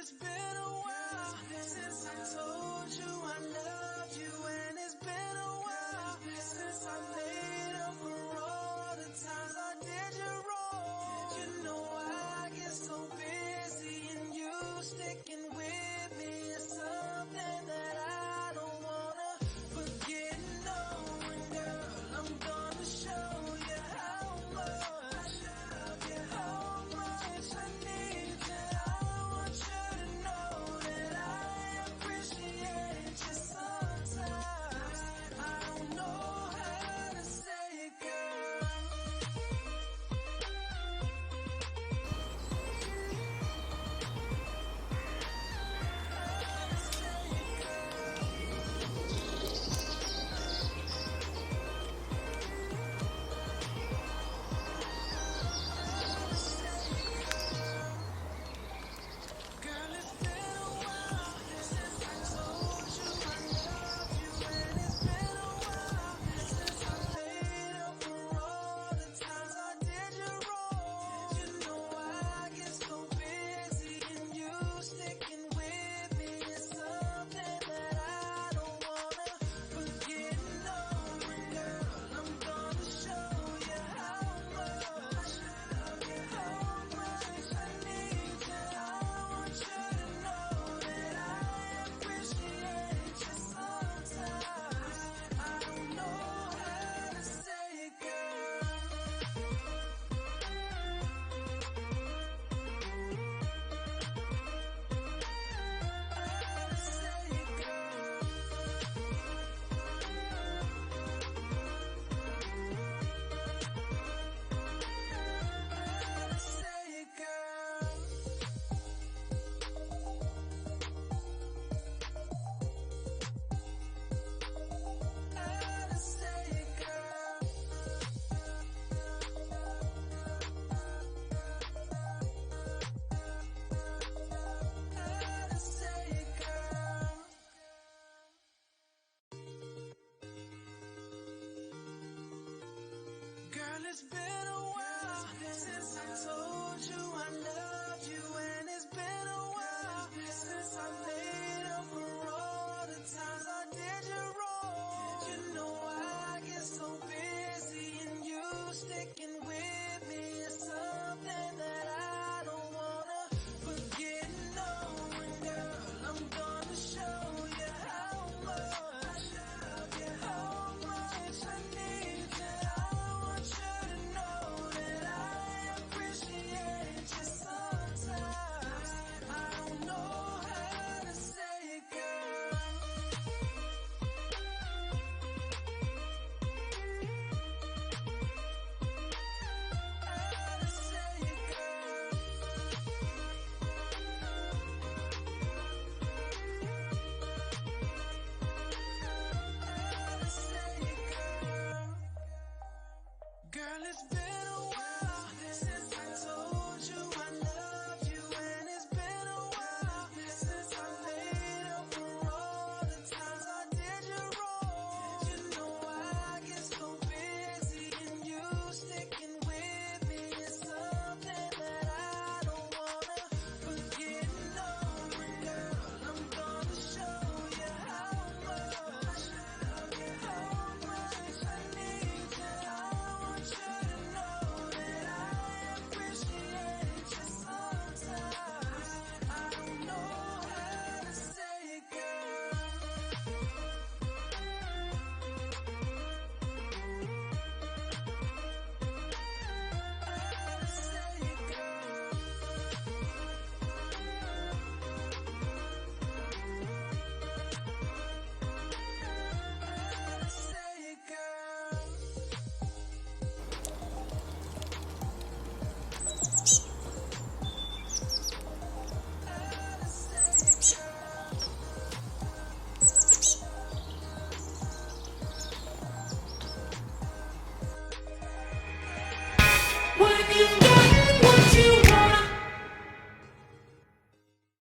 it's been a while since I told you I loved you, and it's been a while since I made up for all the times I did you wrong. You know I get so busy, and you sticking with me is something that I don't wanna forget. No, and girl, I'm gonna show you how much I love you, how much I need you. I want you to know that I appreciate you sometimes. I don't know how to say it, girl. How to say it, girl. How to say it, girl. Girl, it's been a while since I told you I love you, and it's been a while since I made up for all the times I did you wrong. You know I get so busy, and you sticking with me is something that I don't wanna forget. No, and girl, I'm gonna show you how much I love you, how much I need you. I want you to know that I appreciate you sometimes. I don't know how to say it, girl. How to say it, girl. How to say it, girl. How to say it, girl. How to say it, girl. Girl, it's been a while since I told you I loved you, and it's been a while since I made